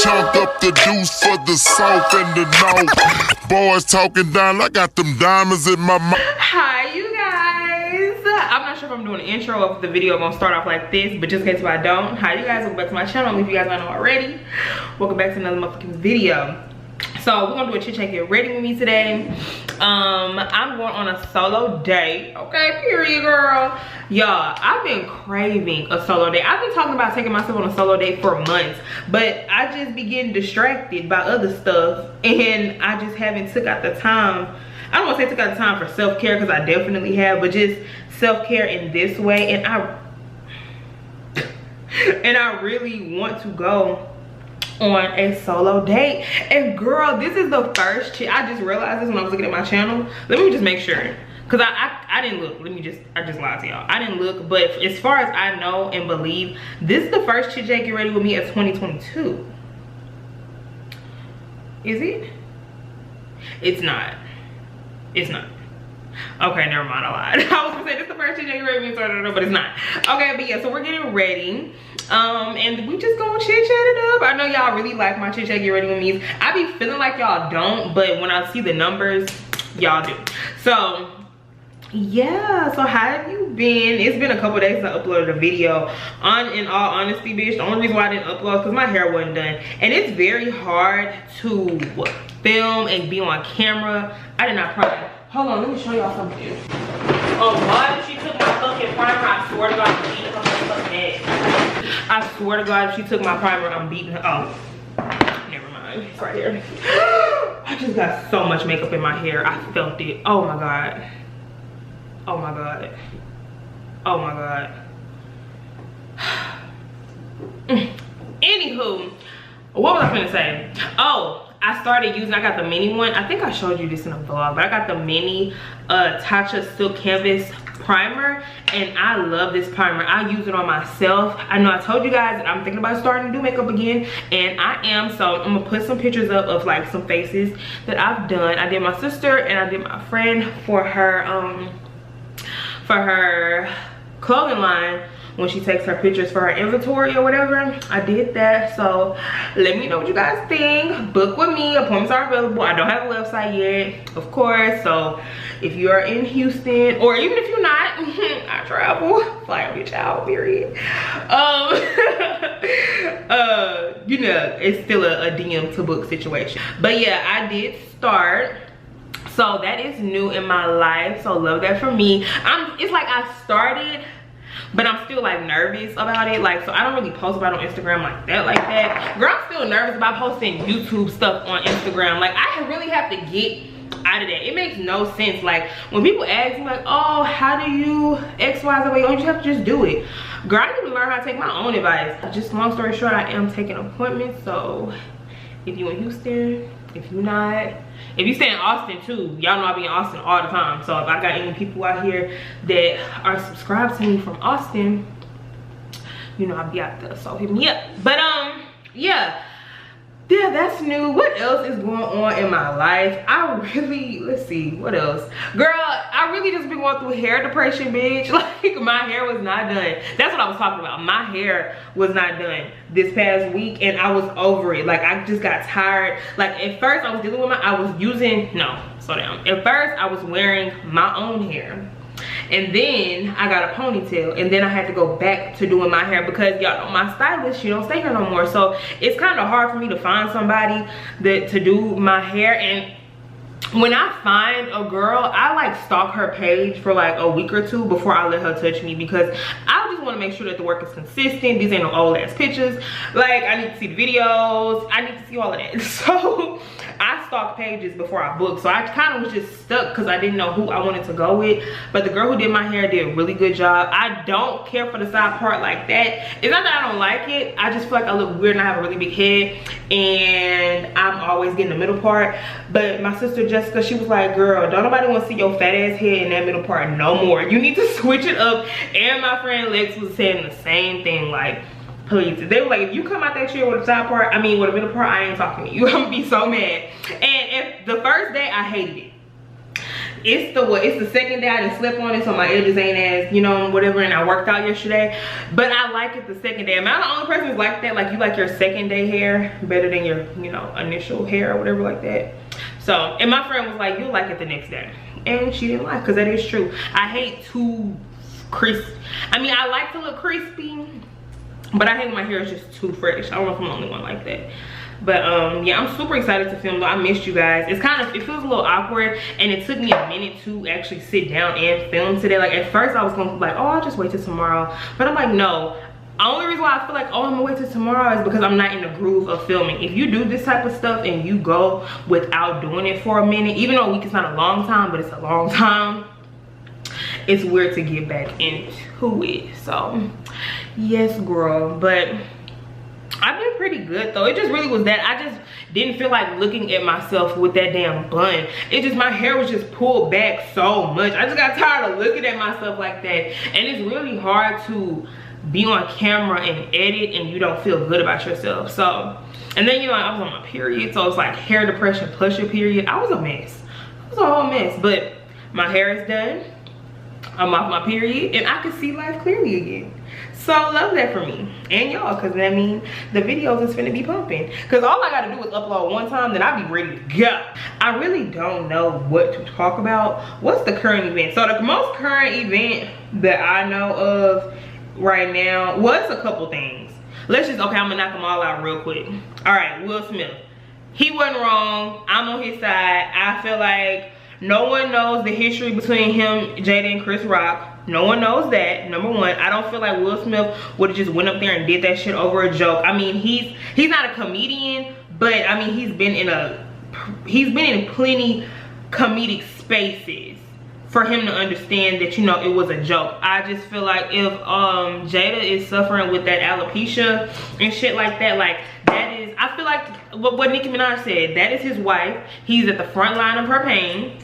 chunk up the deuce for the south and the north. Boys talking down, I got them diamonds in my mouth. Hi, you guys. I'm not sure if I'm doing an intro of the video. I'm gonna start off like this, but just in case if I don't. Hi, you guys. Welcome back to my channel. If you guys don't know already, welcome back to another motherfucking video. So we're gonna do a chit chat get ready with me today. I'm going on a solo date. Okay, period, girl. Y'all, I've been craving a solo date. I've been talking about taking myself on a solo date for months, but I just be getting distracted by other stuff, and I just haven't took out the time. I don't want to say took out the time for self-care, because I definitely have, but just self-care in this way. And I really want to go on a solo date. And girl, this is the first chick. I just realized this when I was looking at my channel. Let me just make sure, because I didn't look. I just lied to y'all. I didn't look, but as far as I know and believe, this is the first chit chat get ready with me of 2022. Is it? It's not. It's not. Okay, never mind, I lied. I was gonna say this is the first chit chat get ready with me, but it's not. Okay, but yeah, so we're getting ready. And we just gonna chit chat it up. I know y'all really like my chit chat get ready with me. I be feeling like y'all don't, but when I see the numbers, y'all do. So yeah, so how have you been? It's been a couple days since I uploaded a video. In all honesty, bitch, the only reason why I didn't upload is because my hair wasn't done, and it's very hard to film and be on camera. I did not prime. Hold on, let me show y'all something. Why she took my fucking primer? I swear to God, I'm beating her fucking head. I swear to God, if she took my primer, I'm beating her. Oh, never mind. It's right here. I just got so much makeup in my hair. I felt it. Oh my God. Oh my God. Oh my God. Anywho, what was I gonna say? Oh, I started using, I got the mini one. I think I showed you this in a vlog, but I got the mini Tatcha Silk Canvas primer, and I love this primer. I use it on myself. I know I told you guys that I'm thinking about starting to do makeup again, and I am. So I'm gonna put some pictures up of like some faces that I've done. I did my sister and I did my friend for her clothing line when she takes her pictures for her inventory or whatever. I did that. So let me know what you guys think. Book with me. Appointments are available. I don't have a website yet, of course. So if you are in Houston, or even if you're not, I travel. Fly a bitch out, period. You know, it's still a DM to book situation. But yeah, I did start. So that is new in my life. So love that for me. It's like I started, but I'm still like nervous about it. Like, so I don't really post about it on Instagram like that. Girl, I'm still nervous about posting YouTube stuff on Instagram. Like, I really have to get out of that. It makes no sense. Like, when people ask me like, oh, how do you X, Y, Z, you have to just do it. Girl, I need to learn how to take my own advice. Just long story short, I am taking appointments. So if you in Houston, if you not, if you stay in Austin too, y'all know I be in Austin all the time. So if I got any people out here that are subscribed to me from Austin, you know I'll be out there, so hit me up. But yeah, that's new. What else is going on in my life? Let's see, what else? Girl, I really just been going through hair depression, bitch. Like, my hair was not done. That's what I was talking about. My hair was not done this past week, and I was over it. Like, I just got tired. Like, at first I was dealing with slow down. At first I was wearing my own hair, and then I got a ponytail, and then I had to go back to doing my hair because y'all know my stylist, she don't stay here no more. So it's kind of hard for me to find somebody to do my hair. And when I find a girl, I like stalk her page for like a week or two before I let her touch me, because I just want to make sure that the work is consistent. These ain't no old ass pictures. Like, I need to see the videos, I need to see all of that. So I stalk pages before I book. So I kind of was just stuck because I didn't know who I wanted to go with. But the girl who did my hair did a really good job. I don't care for the side part like that. It's not that I don't like it, I just feel like I look weird and I have a really big head, and I'm always getting the middle part. But my sister Jessica, she was like, girl, don't nobody want to see your fat ass head in that middle part no more. You need to switch it up. And my friend Lex was saying the same thing, like, please. They were like, if you come out that chair with the top part, with the middle part, I ain't talking to you. I'm gonna be so mad. And if the first day I hated it, it's the second day I done slept on it, so my edges ain't as, you know, whatever, and I worked out yesterday. But I like it the second day. Am I the only person who's like that? Like, you like your second day hair better than your, you know, initial hair or whatever like that? So, and my friend was like, you'll like it the next day. And she didn't like, because that is true. I hate too crisp. I mean, I like to look crispy, but I hate when my hair is just too fresh. I don't know if I'm the only one like that. But yeah, I'm super excited to film though. I missed you guys. It feels a little awkward, and it took me a minute to actually sit down and film today. Like, at first I was gonna be like, oh, I'll just wait till tomorrow, but I'm like, no. The only reason why I feel like, oh, I'm gonna wait till tomorrow is because I'm not in the groove of filming. If you do this type of stuff and you go without doing it for a minute, even though a week is not a long time, but it's a long time, it's weird to get back into it. So yes, girl. But I've been pretty good though. It just really was that I just didn't feel like looking at myself with that damn bun. It just, my hair was just pulled back so much. I just got tired of looking at myself like that. And it's really hard to be on camera and edit and you don't feel good about yourself. So, and then, you know, I was on my period, so it's like hair depression plus your period. I was a mess. I was a whole mess. But my hair is done. I'm off my period and I can see life clearly again. So love that for me and y'all, because that means the videos is finna be pumping. Because all I gotta do is upload one time, then I'll be ready to go. I really don't know what to talk about. What's the current event? So the most current event that I know of right now was a couple things. Let's just, okay, I'm gonna knock them all out real quick. All right, Will Smith. He wasn't wrong. I'm on his side. I feel like no one knows the history between him, Jada, and Chris Rock. No one knows that, number one. I don't feel like Will Smith would have just went up there and did that shit over a joke. I mean, he's not a comedian, but I mean, he's been in plenty comedic spaces for him to understand that, you know, it was a joke. I just feel like if Jada is suffering with that alopecia and shit like that, like, that is, I feel like what Nicki Minaj said, that is his wife. He's at the front line of her pain.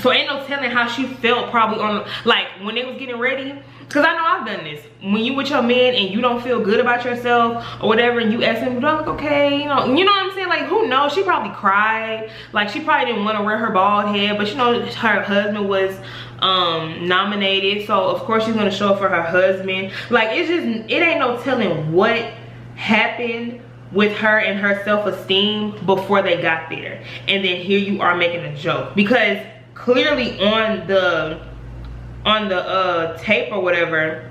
So ain't no telling how she felt probably on, like, when they was getting ready. Because I know I've done this. When you with your man and you don't feel good about yourself or whatever, and you ask him, do I look okay? You know what I'm saying? Like, who knows? She probably cried. Like, she probably didn't want to wear her bald head, but you know, her husband was nominated. So of course she's going to show up for her husband. Like, it's just, it ain't no telling what happened with her and her self-esteem before they got there. And then here you are making a joke. Because clearly on the tape or whatever,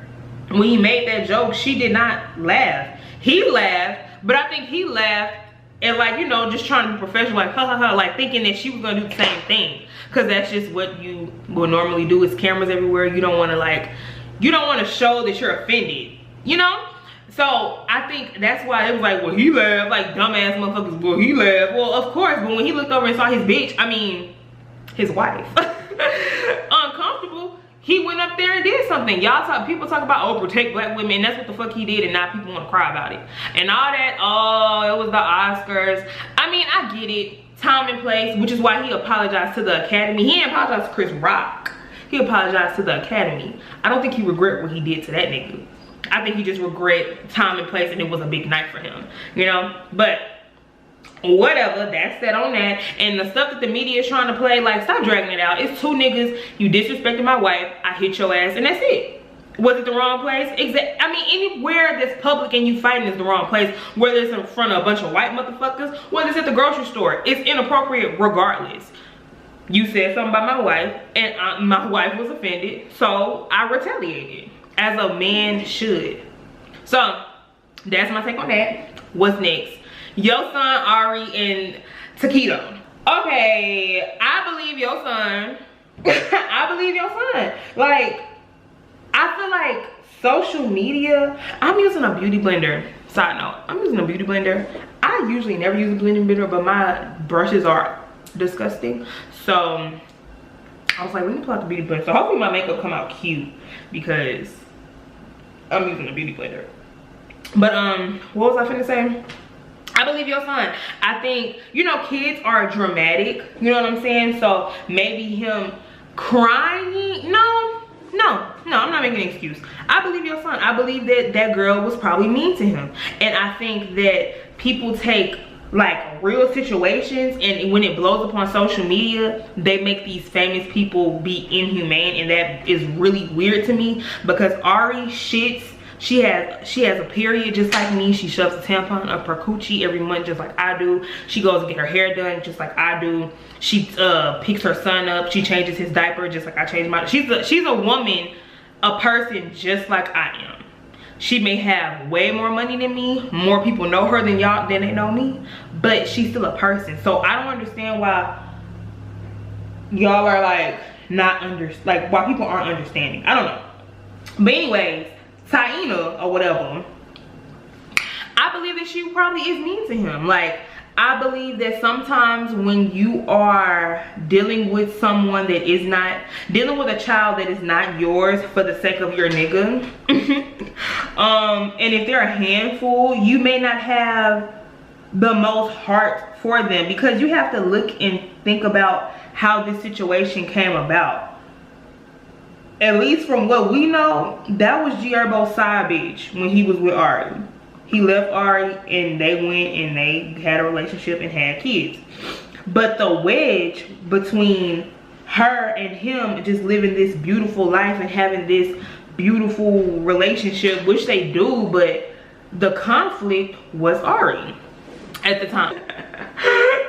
when he made that joke, she did not laugh. He laughed, but I think he laughed and, like, you know, just trying to be professional, like, ha ha ha, like thinking that she was gonna do the same thing. Cause that's just what you would normally do. Is cameras everywhere. You don't wanna, like, you don't wanna show that you're offended, you know? So I think that's why it was like, well, he laughed, like dumbass motherfuckers, well, he laughed. Well, of course, but when he looked over and saw his bitch, I mean, his wife, uncomfortable, he went up there and did something. People talk about, oh, protect black women, and that's what the fuck he did, and now people want to cry about it and all that. Oh, it was the Oscars. I mean, I get it, time and place, which is why he apologized to the Academy. He didn't apologize to Chris Rock. He apologized to the Academy. I don't think he regret what he did to that nigga. I think he just regret time and place, and it was a big night for him, you know? But whatever, that's that on that. And the stuff that the media is trying to play, like, stop dragging it out. It's two niggas, you disrespected my wife, I hit your ass, and that's it. Was it the wrong place? I mean, anywhere that's public and you fighting is the wrong place. Whether it's in front of a bunch of white motherfuckers, whether it's at the grocery store, it's inappropriate regardless. You said something about my wife, and my wife was offended, so I retaliated, as a man should. So that's my take on that. What's next? Your son Ari and Taquito. Okay, I believe your son. I believe your son. Like, I feel like social media, I'm using a beauty blender. Side note, I'm using a beauty blender. I usually never use a blender, but my brushes are disgusting. So I was like, let me pull out the beauty blender. So hopefully my makeup come out cute, because I'm using a beauty blender. But what was I finna say? I believe your son. I think, you know, kids are dramatic, you know what I'm saying? So maybe him crying, no, I'm not making an excuse. I believe your son. I believe that that girl was probably mean to him. And I think that people take like real situations, and when it blows up on social media, they make these famous people be inhumane, and that is really weird to me, because Ari shits. She has a period just like me. She shoves a tampon up her coochie every month just like I do. She goes to get her hair done just like I do. She picks her son up. She changes his diaper just like I change mine. She's a woman, a person just like I am. She may have way more money than me. More people know her than they know me. But she's still a person. So I don't understand why y'all are like why people aren't understanding. I don't know. But anyways, Taina or whatever, I believe that she probably is mean to him. Like, I believe that sometimes when you are dealing with someone that is not, dealing with a child that is not yours for the sake of your nigga, and if they're a handful, you may not have the most heart for them, because you have to look and think about how this situation came about. At least from what we know, that was G Herbo's side bitch when he was with Ari. He left Ari and they went and they had a relationship and had kids. But the wedge between her and him just living this beautiful life and having this beautiful relationship, which they do, but the conflict was Ari at the time.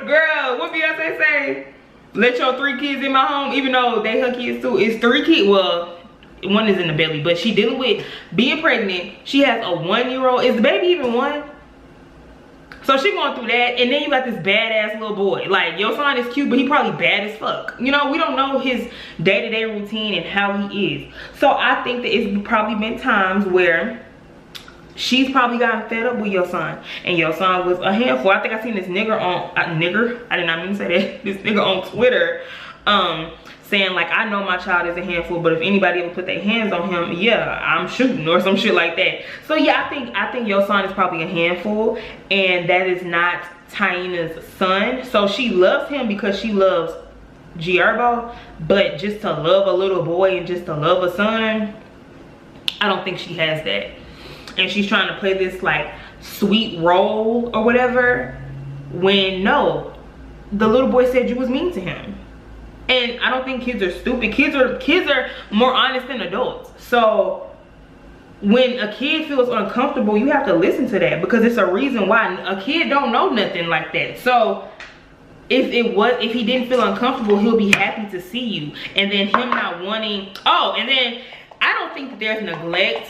Girl, what Beyonce say? Let your 3 kids in my home, even though they her kids too. It's 3 kids. Well, one is in the belly, but she dealing with being pregnant. She has a 1-year-old. Is the baby even 1? So she going through that, and then you got this badass little boy. Like, your son is cute, but he probably bad as fuck. You know, we don't know his day-to-day routine and how he is. So I think that it's probably been times where she's probably gotten fed up with your son, and your son was a handful. I think I seen this nigger on I did not mean to say that. This nigga on Twitter saying like, I know my child is a handful, but if anybody ever put their hands on him, yeah, I'm shooting, or some shit like that. So yeah, I think your son is probably a handful, and that is not Taina's son. So she loves him because she loves G Herbo, but just to love a little boy and just to love a son, I don't think she has that. And she's trying to play this like sweet role or whatever, when no, the little boy said you was mean to him. And I don't think kids are stupid. Kids are more honest than adults. So when a kid feels uncomfortable, you have to listen to that, because it's a reason why. A kid don't know nothing like that. So if he didn't feel uncomfortable, he'll be happy to see you. And then him not wanting, and then I don't think that there's neglect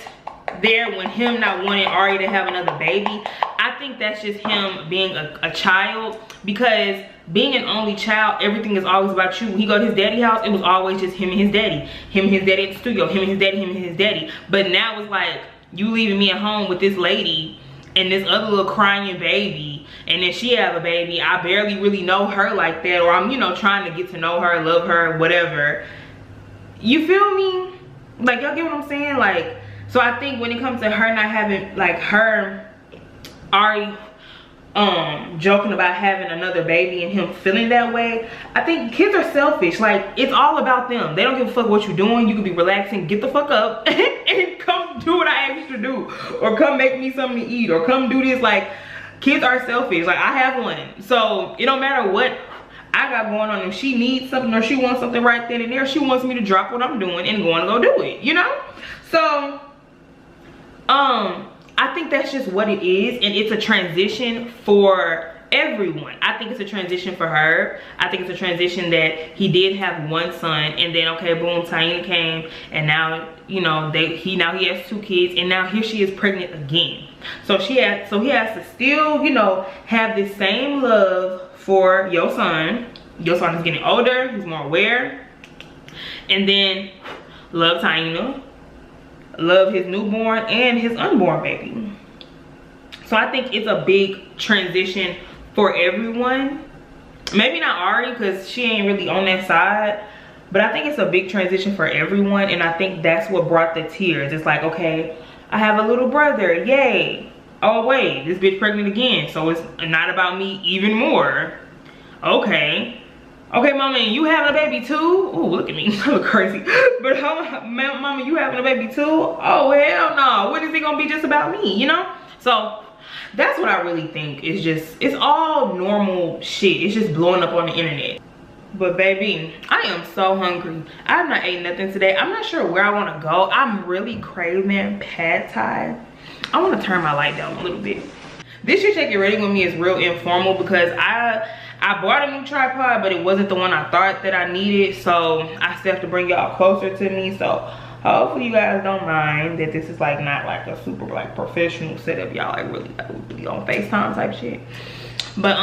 there when him not wanting Ari to have another baby. I think that's just him being a child, because being an only child, everything is always about you. When he go to his daddy's house, it was always just him and his daddy. Him and his daddy at the studio, him and his daddy, him and his daddy. But now it's like, you leaving me at home with this lady and this other little crying baby, and then she have a baby. I barely really know her like that, or I'm, you know, trying to get to know her, love her, whatever. You feel me? Like, y'all get what I'm saying? Like, so I think when it comes to her not having, like, her, Ari, joking about having another baby and him feeling that way, I think kids are selfish. Like, it's all about them. They don't give a fuck what you're doing. You could be relaxing, get the fuck up and come do what I asked you to do, or come make me something to eat, or come do this. Like, kids are selfish. Like, I have one, so it don't matter what I got going on. If she needs something or she wants something right then and there, she wants me to drop what I'm doing and go and go do it, you know? So I think that's just what it is, and it's a transition for everyone. I think it's a transition for her. I think it's a transition that he did have one son, and then okay, boom, Taina came, and now, you know, he has 2 kids, and now here she is pregnant again. So he has to still, you know, have this same love for your son. Your son is getting older, he's more aware, and then love Taina, love his newborn and his unborn baby. So I think it's a big transition for everyone. Maybe not Ari, because she ain't really on that side, but I think it's a big transition for everyone, and I think that's what brought the tears. It's like, okay, I have a little brother, yay. Oh wait, this bitch pregnant again, so it's not about me even more. Okay, mama, you having a baby too? Oh, look at me, I look crazy. But mama, you having a baby too? Oh, hell no. When is it gonna be just about me, you know? So that's what I really think. It's all normal shit. It's just blowing up on the internet. But baby, I am so hungry. I have not ate nothing today. I'm not sure where I want to go. I'm really craving pad thai. I want to turn my light down a little bit. This Shit Get Ready With Me is real informal because I bought a new tripod, but it wasn't the one I thought that I needed. So I still have to bring y'all closer to me. So hopefully you guys don't mind that this is like not like a super like professional setup. Y'all like really on FaceTime type shit. But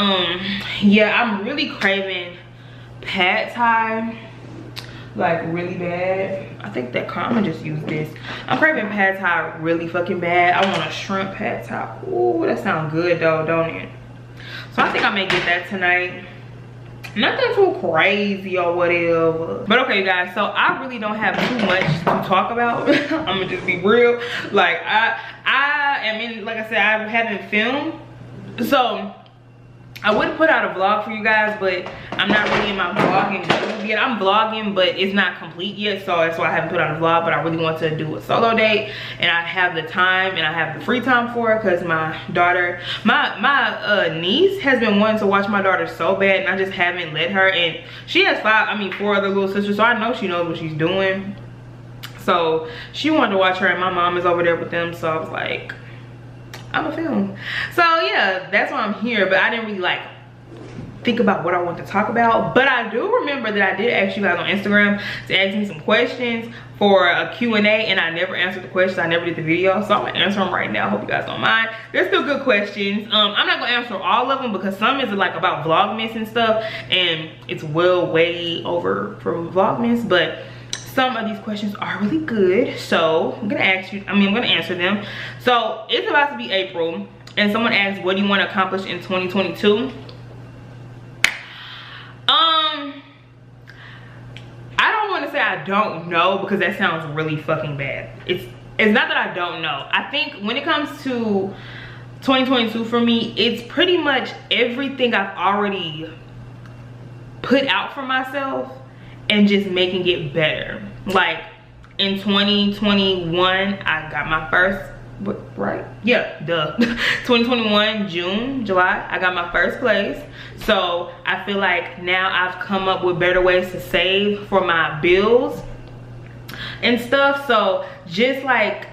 yeah, I'm really craving pad thai, like really bad. I think that I'm gonna just use this. I'm craving pad thai really fucking bad. I want a shrimp pad thai. Ooh, that sounds good though, don't it? So I think I may get that tonight. Nothing too crazy or whatever. But okay, you guys, so I really don't have too much to talk about. I'm gonna just be real. Like I am in, like I said, I haven't filmed. So I would put out a vlog for you guys, but I'm not really in my vlogging mood yet. I'm vlogging, but it's not complete yet, so that's why I haven't put out a vlog. But I really want to do a solo date, and I have the time and I have the free time for it because my daughter, my niece has been wanting to watch my daughter so bad, and I just haven't let her. And she has four other little sisters, so I know she knows what she's doing. So she wanted to watch her, and my mom is over there with them, so I was like, I'm a film. So yeah, that's why I'm here. But I didn't really like think about what I want to talk about. But I do remember that I did ask you guys on Instagram to ask me some questions for a Q&A, and I never answered the questions. I never did the video, so I'm gonna answer them right now. I hope you guys don't mind. They're still good questions. I'm not gonna answer all of them because some is like about Vlogmas and stuff, and it's way over from Vlogmas, but some of these questions are really good, so I'm gonna answer them. So it's about to be April, and someone asked, what do you want to accomplish in 2022? I don't want to say I don't know, because that sounds really fucking bad. It's not that I don't know. I think when it comes to 2022 for me, it's pretty much everything I've already put out for myself and just making it better. Like in 2021, I got my first, right? Yeah, duh. 2021, June, July, I got my first place. So I feel like now I've come up with better ways to save for my bills and stuff. So just like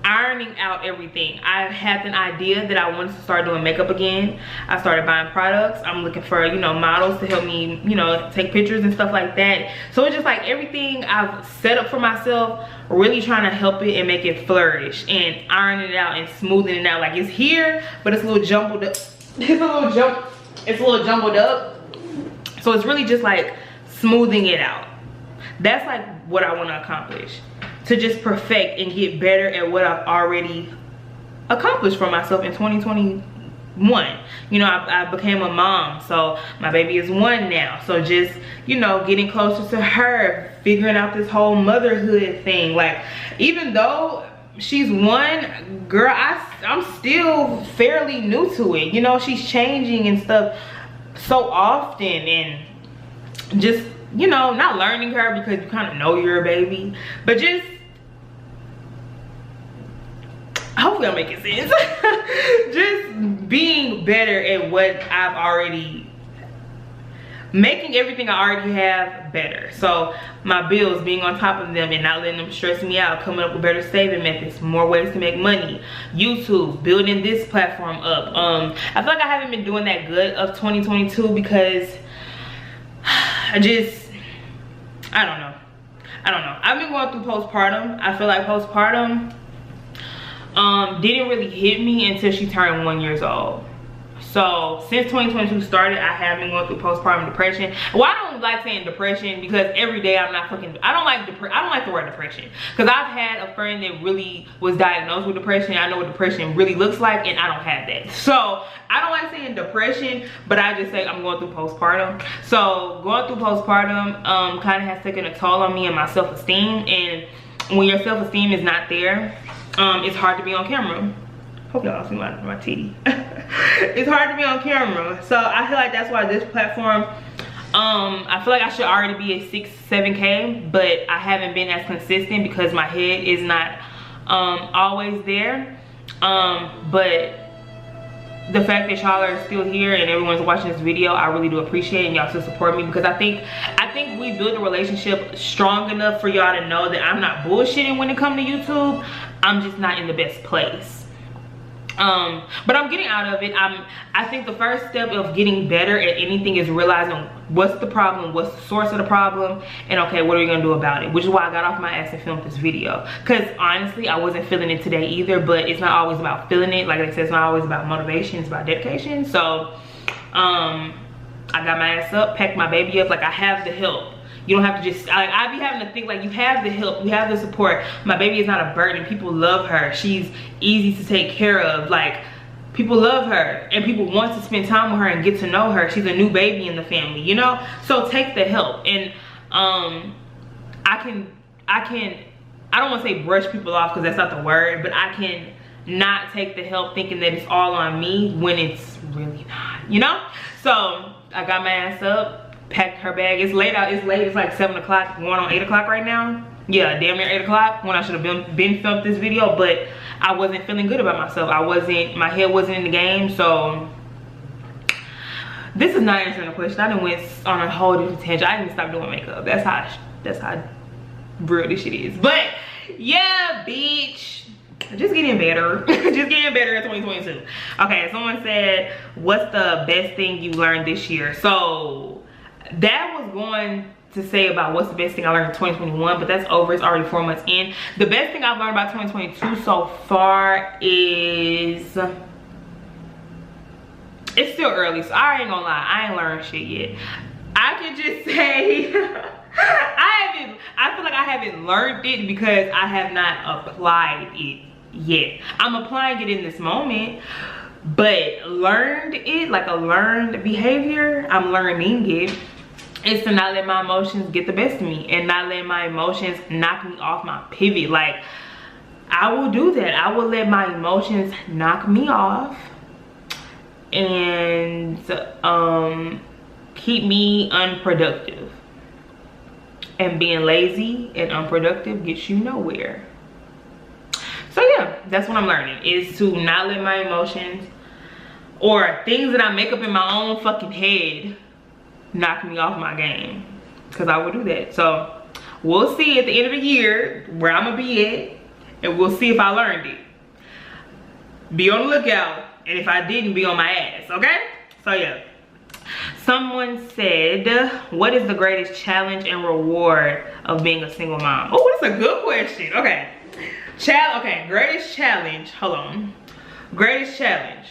ironing out everything. I had an idea that I wanted to start doing makeup again. I started buying products. I'm looking for, you know, models to help me, you know, take pictures and stuff like that. So it's just like everything I've set up for myself, really trying to help it and make it flourish and ironing it out and smoothing it out. Like it's here, but it's a little jumbled up. It's a little jumbled up. So it's really just like smoothing it out. That's like what I want to accomplish. To just perfect and get better at what I've already accomplished for myself in 2021. You know, I became a mom, so my baby is 1 now. So just, you know, getting closer to her, figuring out this whole motherhood thing. Like, even though she's 1, girl, I'm still fairly new to it. You know, she's changing and stuff so often, and just, you know, not learning her because you kind of know you're a baby, but just, hopefully I'm making sense. Just being better at what I've already, making everything I already have better. So my bills, being on top of them and not letting them stress me out, coming up with better saving methods, more ways to make money, YouTube, building this platform up. I feel like I haven't been doing that good of 2022 because I don't know. I've been going through postpartum. I feel like postpartum didn't really hit me until she turned 1 year old. So since 2022 started, I have been going through postpartum depression. Well, I don't like saying depression because every day I'm not fucking, I don't like the word depression, because I've had a friend that really was diagnosed with depression. I know what depression really looks like, and I don't have that. So I don't like saying depression, but I just say I'm going through postpartum. So going through postpartum kind of has taken a toll on me and my self-esteem. And when your self-esteem is not there, it's hard to be on camera. Hope y'all see my titty. It's hard to be on camera. So I feel like that's why this platform, I feel like I should already be at 6-7K, but I haven't been as consistent because my head is not always there. But the fact that y'all are still here and everyone's watching this video, I really do appreciate it, and y'all still support me, because I think we built a relationship strong enough for y'all to know that I'm not bullshitting when it comes to YouTube. I'm just not in the best place. But I'm getting out of it. I think the first step of getting better at anything is realizing what's the problem, what's the source of the problem, and okay, what are we gonna do about it? Which is why I got off my ass and filmed this video, because honestly I wasn't feeling it today either. But it's not always about feeling it. Like I said, it's not always about motivation, it's about dedication. So I got my ass up, packed my baby up. Like, I have the help. You don't have to just, like, I be having to think, like, you have the help, you have the support. My baby is not a burden. People love her. She's easy to take care of. Like, people love her, and people want to spend time with her and get to know her. She's a new baby in the family, you know? So take the help. And I don't want to say brush people off, because that's not the word, but I can not take the help thinking that it's all on me when it's really not, you know? So I got my ass up, packed her bag. It's late out. It's late. It's like 7 o'clock, going on 8 o'clock right now. Yeah, damn near 8 o'clock when I should have been filmed this video. But I wasn't feeling good about myself. My head wasn't in the game. So this is not answering the question. I done went on a whole different tangent. I didn't stop doing makeup. That's how real this shit is. But yeah, bitch, just getting better. Just getting better in 2022. Okay, someone said, what's the best thing you learned this year? So that was going to say about what's the best thing I learned in 2021, but that's over. It's already 4 months in. The best thing I've learned about 2022 so far is, it's still early, so I ain't gonna lie, I ain't learned shit yet. I can just say I feel like I haven't learned it because I have not applied it yet. I'm applying it in this moment, but learned it, like a learned behavior, I'm learning it, is to not let my emotions get the best of me and not let my emotions knock me off my pivot. Like, I will do that. I will let my emotions knock me off and keep me unproductive. And being lazy and unproductive gets you nowhere. So yeah, that's what I'm learning, is to not let my emotions or things that I make up in my own fucking head knock me off my game, because I will do that. So we'll see at the end of the year where I'm gonna be at, and we'll see if I learned it. Be on the lookout, and if I didn't, be on my ass, okay? So yeah. Someone said, what is the greatest challenge and reward of being a single mom? Oh, that's a good question. Okay. Greatest challenge, hold on. Greatest challenge,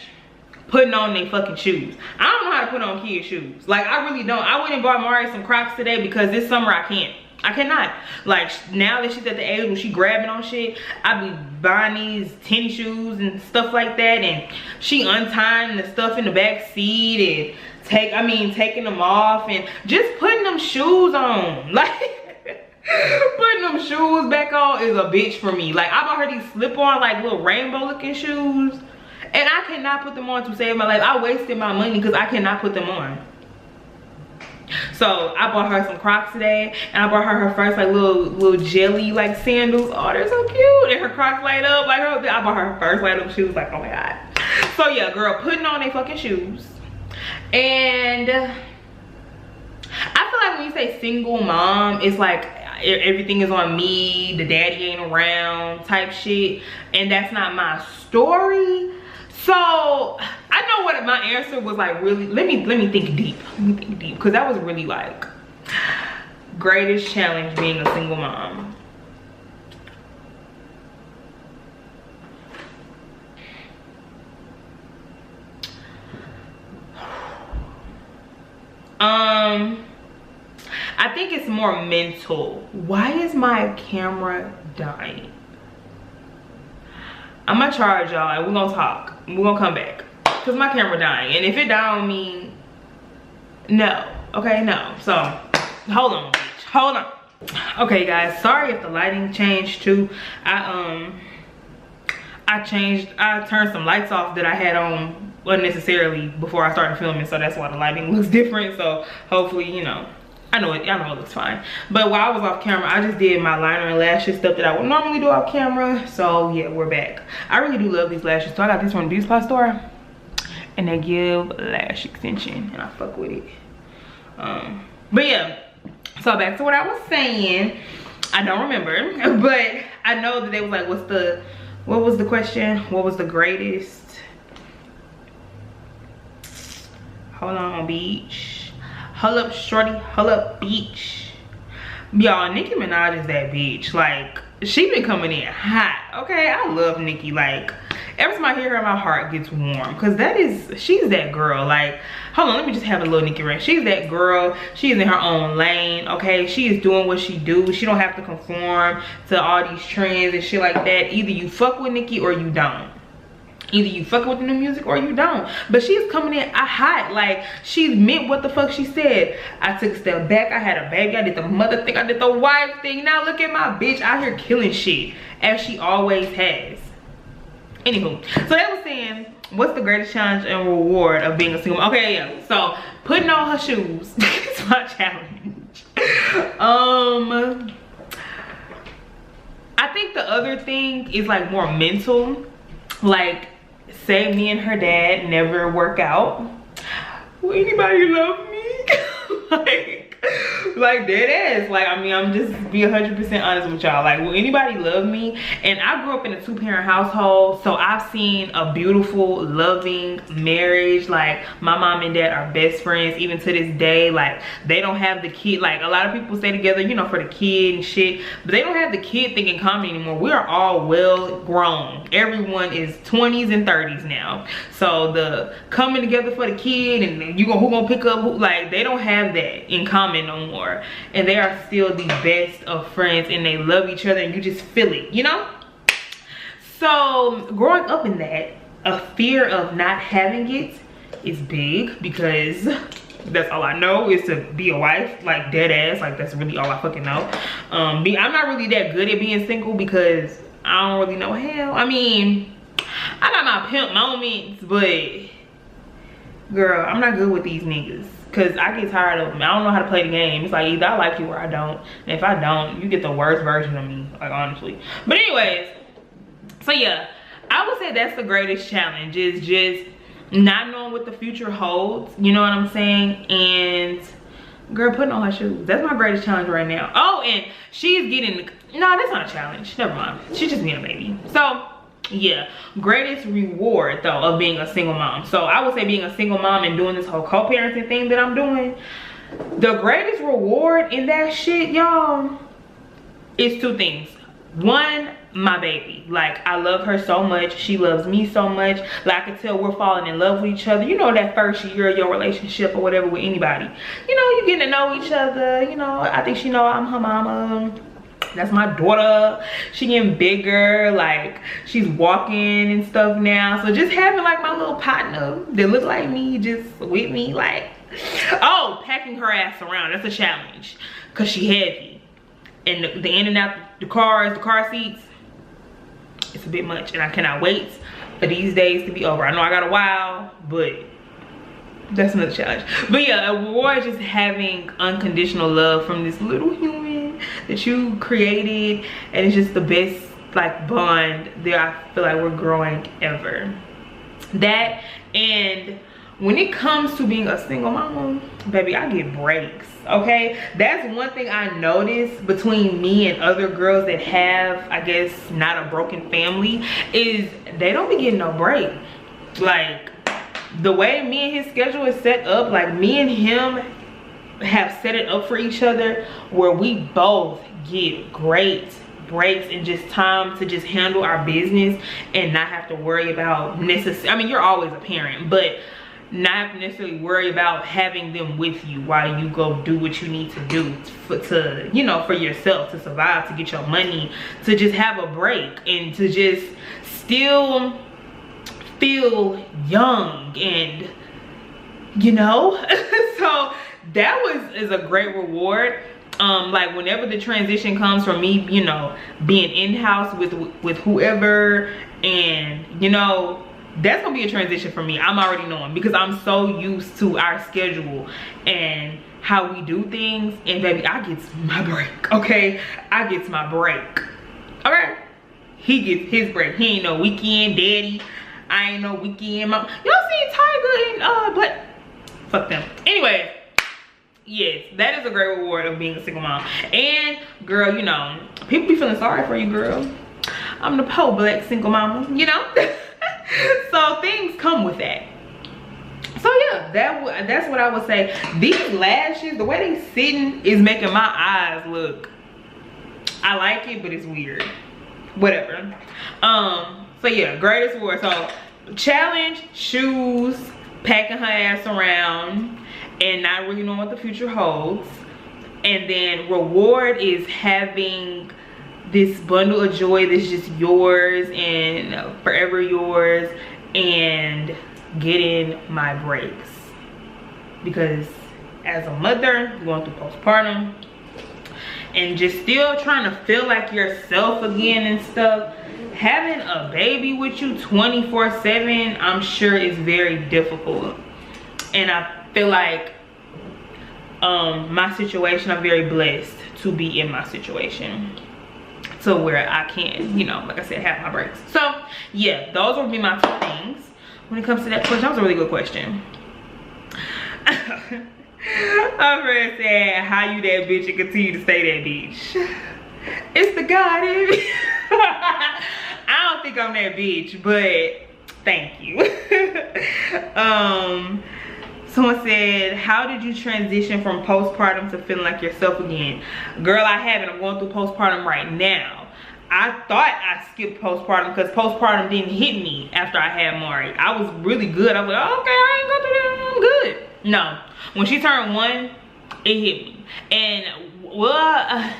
putting on their fucking shoes. I don't know how to put on kids' shoes. Like, I really don't. I went and bought Mari some Crocs today because this summer I can't. I cannot. Like, now that she's at the age when she grabbing on shit, I be buying these tennis shoes and stuff like that, and she untying the stuff in the back seat and taking them off and just putting them shoes on. Like, putting them shoes back on is a bitch for me. Like, I bought her these slip-on, like, little rainbow looking shoes, and I cannot put them on to save my life. I wasted my money because I cannot put them on. So I bought her some Crocs today, and I bought her first like little jelly like sandals. Oh, they're so cute. And her Crocs light up like her. I bought her first light up shoes. Like, oh my god. So yeah, girl, putting on their fucking shoes. And I feel like when you say single mom, it's like everything is on me, the daddy ain't around type shit, and that's not my story. So I know what my answer was like. Really, let me think deep. Let me think deep, because that was really like greatest challenge being a single mom. I think it's more mental. Why is my camera dying? I'm gonna charge y'all and we're gonna talk. We're gonna come back, because my camera dying, and if it die on me, no. Okay, no. So hold on, bitch. Hold on. Okay guys, sorry if the lighting changed too. I turned some lights off that I had on unnecessarily before I started filming, so that's why the lighting looks different. So hopefully, you know, I know it looks fine. But while I was off camera, I just did my liner and lashes, stuff that I would normally do off camera. So yeah, we're back. I really do love these lashes. So I got these from the beauty supply store, and they give lash extension, and I fuck with it. But yeah, so back to what I was saying. I don't remember, but I know that they was like, what was the question? What was the greatest? Hold on, beach. Hold up, shorty. Hold up, beach. Y'all, Nicki Minaj is that bitch. Like, she been coming in hot. Okay, I love Nicki. Like, every time I hear her, my heart gets warm. Because she's that girl. Like, hold on, let me just have a little Nicki rant. She's that girl. She is in her own lane, okay? She is doing what she do. She don't have to conform to all these trends and shit like that. Either you fuck with Nicki or you don't. Either you fuck with the new music or you don't. But she's coming in hot. Like, she meant what the fuck she said. I took a step back. I had a baby. I did the mother thing. I did the wife thing. Now look at my bitch out here killing shit, as she always has. Anywho, so they was saying, what's the greatest challenge and reward of being a single mom? Okay, yeah. So putting on her shoes is my challenge. I think the other thing is like more mental. Like, say me and her dad never work out. Will anybody love me? like dead ass. Like, I mean, I'm just be 100% honest with y'all. Like, will anybody love me? And I grew up in a 2-parent household, so I've seen a beautiful, loving marriage. Like, my mom and dad are best friends even to this day. Like, they don't have the kid. Like, a lot of people stay together, you know, for the kid and shit, but they don't have the kid thing in common anymore. We are all well grown. Everyone is 20s and 30s now, so the coming together for the kid and who gonna pick up who, like, they don't have that in common no more. And they are still the best of friends, and they love each other, and you just feel it, you know? So growing up in that, a fear of not having it is big, because that's all I know is to be a wife. Like, dead ass. Like, that's really all I fucking know. I'm not really that good at being single, because I don't really know hell. I mean, I got my pimp moments, but girl, I'm not good with these niggas. Cause I get tired of them. I don't know how to play the game. It's like, either I like you or I don't. And if I don't, you get the worst version of me, like, honestly. But anyways, so yeah, I would say that's the greatest challenge, is just not knowing what the future holds. You know what I'm saying? And girl, putting on her shoes. That's my greatest challenge right now. Oh, and she's getting, no, that's not a challenge. Never mind. She's just being a baby. So yeah, greatest reward though of being a single mom. So I would say being a single mom and doing this whole co-parenting thing that I'm doing, the greatest reward in that shit, y'all, is 2 things. One, my baby. Like, I love her so much. She loves me so much. Like, I can tell we're falling in love with each other. You know, that first year of your relationship or whatever with anybody, you know, you getting to know each other. You know, I think she know I'm her mama. That's my daughter. She getting bigger. Like, she's walking and stuff now. So just having like my little partner that look like me just with me, like, oh, packing her ass around, that's a challenge, because she heavy. And the in and out, the car seats, it's a bit much, and I cannot wait for these days to be over. I know I got a while, but that's another challenge. But yeah, a reward is just having unconditional love from this little human that you created, and it's just the best like bond that I feel like we're growing ever. That, and when it comes to being a single mama, baby, I get breaks, okay? That's one thing I noticed between me and other girls that have, I guess, not a broken family, is they don't be getting no break. Like, the way me and his schedule is set up, like, me and him have set it up for each other where we both get great breaks and just time to just handle our business and not have to worry about necessarily, I mean, you're always a parent, but not necessarily worry about having them with you while you go do what you need to do to you know, for yourself, to survive, to get your money, to just have a break and to just still feel young, and you know. So that is a great reward. Like, whenever the transition comes from me, you know, being in-house with whoever, and you know, that's gonna be a transition for me. I'm already knowing, because I'm so used to our schedule and how we do things. And baby, I gets my break, okay? I gets my break, okay? He gets his break. He ain't no weekend daddy. I ain't no weekend mom. Y'all seen Tiger and but fuck them. Anyway, yes, that is a great reward of being a single mom. And girl, you know, people be feeling sorry for you, girl. I'm the poor black single mama, you know. So things come with that. So yeah, that's what I would say. These lashes, the way they sitting is making my eyes look, I like it, but it's weird. Whatever. So yeah, greatest reward. So challenge, shoes, packing her ass around and not really knowing what the future holds. And then reward is having this bundle of joy that's just yours and forever yours, and getting my breaks. Because as a mother going through postpartum and just still trying to feel like yourself again and stuff, having a baby with you 24/7, I'm sure is very difficult. And I feel like my situation, I'm very blessed to be in my situation to where I can, you know, like I said, have my breaks. So yeah, those would be my two things when it comes to that question. That was a really good question. My friend said, how you that bitch and continue to stay that bitch? It's the God in me. I don't think I'm that bitch, but thank you. Someone said, how did you transition from postpartum to feeling like yourself again? Girl, I haven't. I'm going through postpartum right now. I thought I skipped postpartum because postpartum didn't hit me after I had Mari. I was really good. I was like, oh, okay, I ain't going through that. I'm good. No. When she turned 1, it hit me. And well,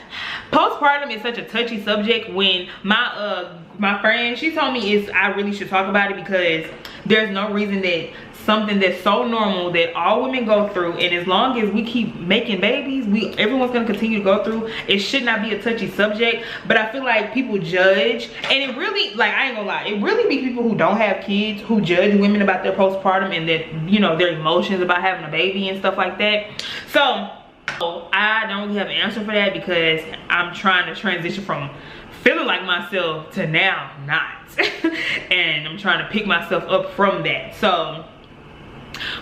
postpartum is such a touchy subject. When my friend, she told me I really should talk about it, because there's no reason that something that's so normal that all women go through, and as long as we keep making babies, everyone's gonna continue to go through, it should not be a touchy subject. But I feel like people judge, and it really, like, I ain't gonna lie, it really be people who don't have kids who judge women about their postpartum and that, you know, their emotions about having a baby and stuff like that. So I don't really have an answer for that, because I'm trying to transition from feeling like myself to now not. And I'm trying to pick myself up from that. So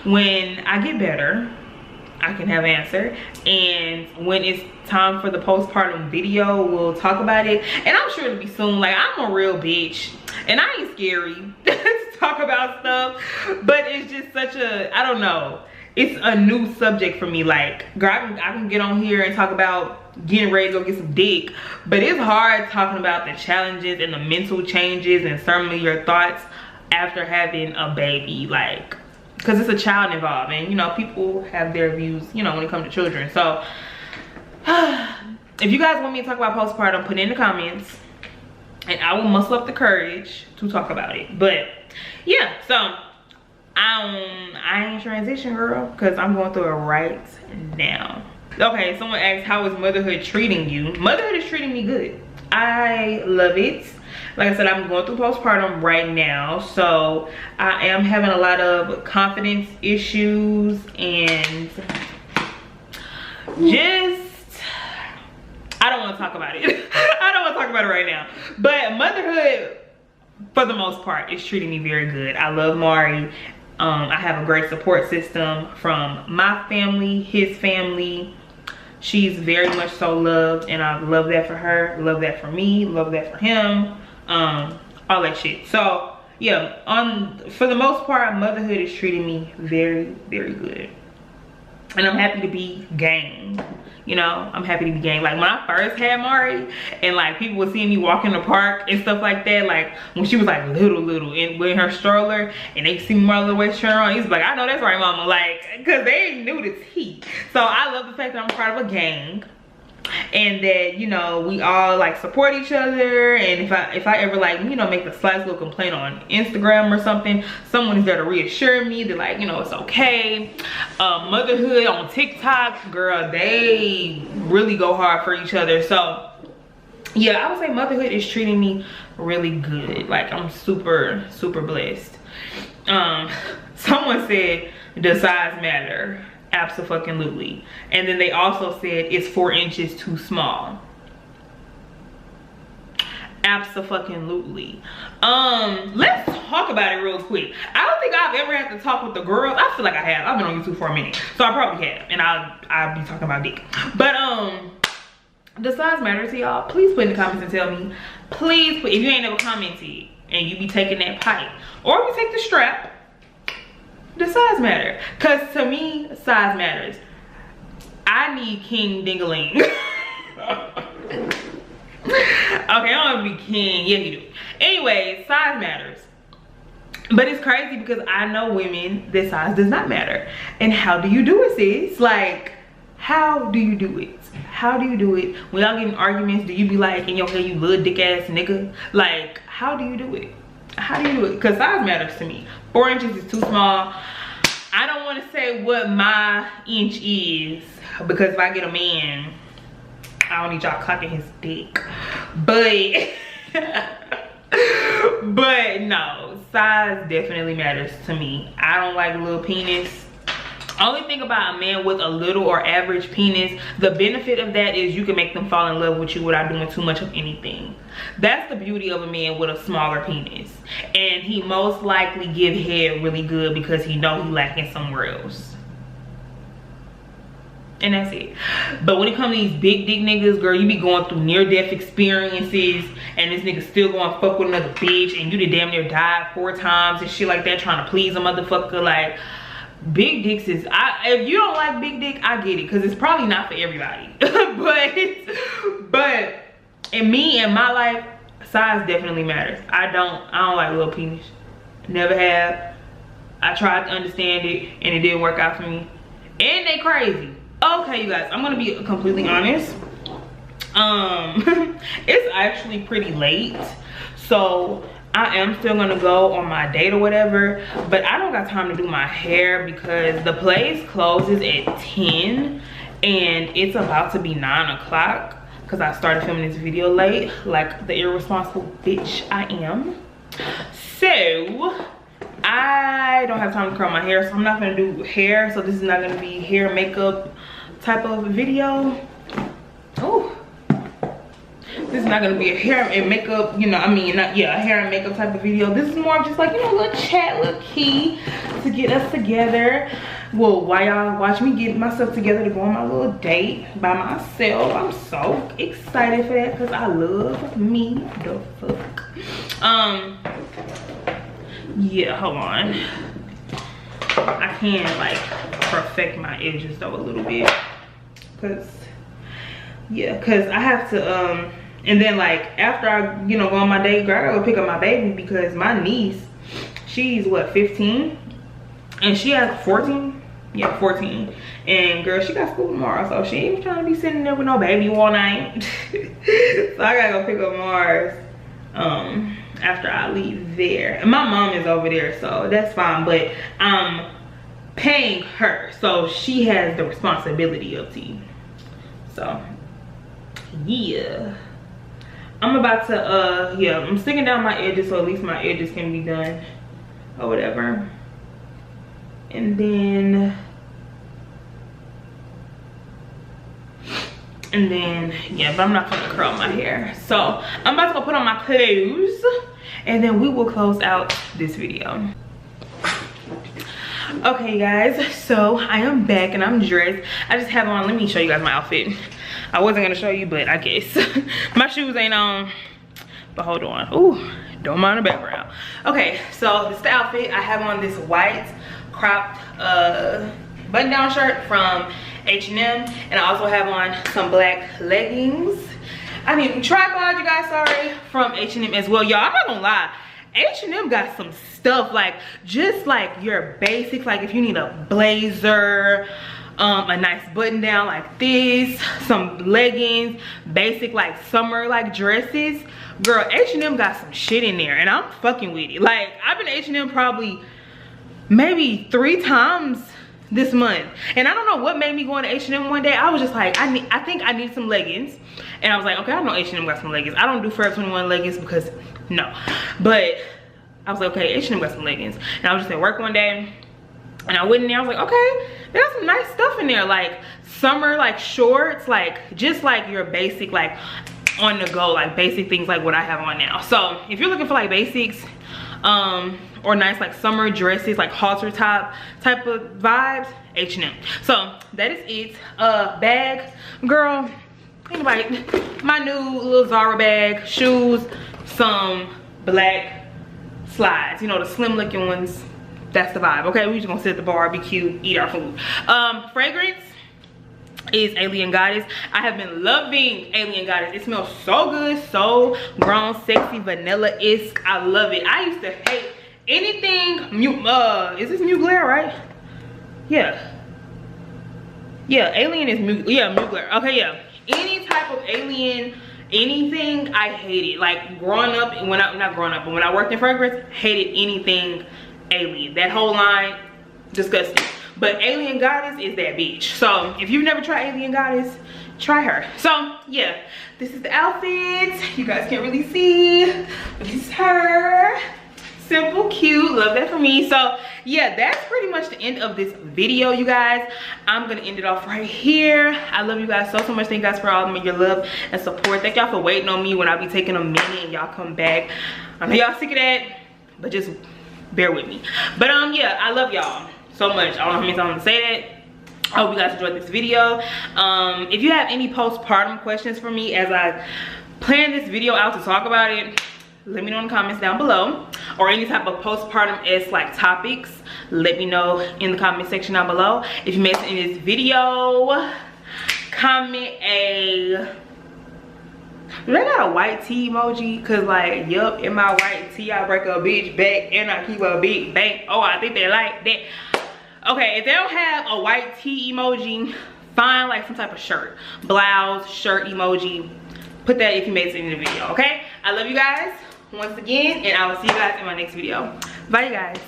when I get better, I can have an answer. And when it's time for the postpartum video, we'll talk about it. And I'm sure it'll be soon. Like, I'm a real bitch and I ain't scary to talk about stuff, but it's just such a, I don't know, it's a new subject for me. Like, girl, I can get on here and talk about getting ready to go get some dick, but it's hard talking about the challenges and the mental changes and some of your thoughts after having a baby, like, because it's a child involved, and you know, people have their views, you know, when it comes to children. So if you guys want me to talk about postpartum, put it in the comments and I will muscle up the courage to talk about it. But yeah, so I ain't transition, girl, because I'm going through it right now. Okay, someone asked, how is motherhood treating you? Motherhood is treating me good. I love it. Like I said, I'm going through postpartum right now, so I am having a lot of confidence issues and just, I don't want to talk about it. I don't want to talk about it right now. But motherhood, for the most part, is treating me very good. I love Mari. I have a great support system from my family, his family. She's very much so loved, and I love that for her, love that for me, love that for him, all that shit. So yeah, for the most part, motherhood is treating me very, very good. And I'm happy to be gang. You know, I'm happy to be gang. Like, when I first had Mari, and like people would see me walk in the park and stuff like that, like when she was like little and with her stroller, and they see my little waist turn on, he's like, I know that's right, mama, like, because they knew the tea. So I love the fact that I'm part of a gang, and that, you know, we all like support each other. And if I ever, like, you know, make the slightest little complaint on Instagram or something, someone is there to reassure me that, like, you know, it's okay. Motherhood on TikTok, girl, they really go hard for each other. So yeah, I would say motherhood is treating me really good. Like, I'm super, super blessed. Someone said, does size matter? Absolutely. And then they also said, it's 4 inches too small. Absolutely. Let's talk about it real quick. I don't think I've ever had to talk with the girls. I feel like I have. I've been on YouTube for a minute, so I probably have, and I'll be talking about dick. But does size matter to y'all? Please put in the comments and tell me. Please put, if you ain't never commented and you be taking that pipe or you take the strap, does size matter? Because to me, size matters. I need king dingaling. Okay, I don't want to be king. Yeah, you do. Anyway, size matters. But it's crazy because I know women that size does not matter. And how do you do it, sis? Like, how do you do it? How do you do it? When y'all get in arguments, do you be like, in your head, you little dick ass nigga? Like, how do you do it? How do you do it? Because size matters to me. 4 inches is too small. I don't want to say what my inch is, because if I get a man, I don't need y'all clocking his dick. But but no, size definitely matters to me. I don't like little penis. Only thing about a man with a little or average penis, the benefit of that is you can make them fall in love with you without doing too much of anything. That's the beauty of a man with a smaller penis. And he most likely give head really good because he know he lacking somewhere else. And that's it. But when it comes to these big dick niggas, girl, you be going through near-death experiences and this nigga still going fuck with another bitch and you done damn near died 4 times and shit like that trying to please a motherfucker. Like, big dicks is, if you don't like big dick, I get it, because it's probably not for everybody. but in me, in my life, size definitely matters. I don't like little penis. Never have. I tried to understand it and it didn't work out for me. And they crazy. Okay, you guys, I'm gonna be completely honest. It's actually pretty late, so I am still gonna go on my date or whatever, but I don't got time to do my hair because the place closes at 10 and it's about to be 9 o'clock because I started filming this video late, like the irresponsible bitch I am. So I don't have time to curl my hair, so I'm not gonna do hair. So this is not gonna be hair makeup type of video. Oh, this is not gonna be a hair and makeup, you know, I mean, not, yeah, a hair and makeup type of video. This is more of just like, you know, a little chat, little key to get us together. Well, while y'all watch me get myself together to go on my little date by myself. I'm so excited for that because I love me the fuck. Yeah, hold on. I can like perfect my edges though a little bit, cause yeah, cause I have to and then like after I, you know, go on my date, girl, I gotta go pick up my baby because my niece, she's what, 15, and she has 14. Yeah, 14. And girl, she got school tomorrow, so she ain't trying to be sitting there with no baby all night. So I gotta go pick up Mars after I leave there. And my mom is over there, so that's fine, but I'm paying her, so she has the responsibility of tea. So yeah, I'm about to yeah, I'm sticking down my edges so at least my edges can be done or whatever. And then yeah, but I'm not gonna curl my hair, so I'm about to go put on my clothes and then we will close out this video. Okay guys, so I am back and I'm dressed. I just have on, let me show you guys my outfit. I wasn't gonna show you, but I guess my shoes ain't on, but hold on. Ooh, don't mind the background. Okay, so this is the outfit. I have on this white cropped button down shirt from H&M, and I also have on some black leggings. I mean, tripod, you guys, sorry, from H&M as well. Y'all, I'm not gonna lie, H&M got some stuff, like just like your basics, like if you need a blazer, a nice button down like this, some leggings, basic like summer like dresses, girl, H&M got some shit in there and I'm fucking with it. Like, I've been to H&M probably maybe 3 times this month, and I don't know what made me go into H&M one day. I was just like, I think I need some leggings, and I was like, okay, I know H&M got some leggings. I don't do Forever 21 leggings because no, but I was like, okay, H&M got some leggings. And I was just at work one day and I went in there, I was like, okay, they got some nice stuff in there, like summer like shorts, like just like your basic, like on the go, like basic things like what I have on now. So if you're looking for like basics or nice like summer dresses, like halter top type of vibes, H&M. So that is it. Bag, girl, anybody, my new little Zara bag, shoes, some black slides, you know, the slim looking ones. That's the vibe. Okay, we just gonna sit at the bar, be cute, eat our food. Fragrance is Alien Goddess. I have been loving Alien Goddess. It smells so good, so grown, sexy, vanilla-esque. I love it. I used to hate anything is this Mugler, right? Yeah, Alien is Mugler. Okay, yeah, any type of Alien, anything, I hate it. Like growing up, not growing up, but when I worked in fragrance, hated anything Alien. That whole line, disgusting. But Alien Goddess is that bitch. So if you've never tried Alien Goddess, try her. So yeah, this is the outfit. You guys can't really see, but this is her. Simple, cute, love that for me. So yeah, that's pretty much the end of this video, you guys. I'm gonna end it off right here. I love you guys so much. Thank you guys for all of your love and support. Thank y'all for waiting on me when I be taking a minute and y'all come back. I know y'all sick of that, but just bear with me. But yeah, I love y'all so much. I don't know how many times I'm gonna say that. I hope you guys enjoyed this video. If you have any postpartum questions for me as I plan this video out to talk about it, let me know in the comments down below. Or any type of postpartum-esque like topics, let me know in the comment section down below. If you made it in this video, comment a, do they got a white tee emoji? Cause like, yup, in my white tee I break a bitch back and I keep a big bank. Oh, I think they like that. Okay, if they don't have a white tee emoji, find like some type of shirt, blouse, shirt emoji. Put that if you made it in the video, okay? I love you guys once again, and I will see you guys in my next video. Bye, you guys.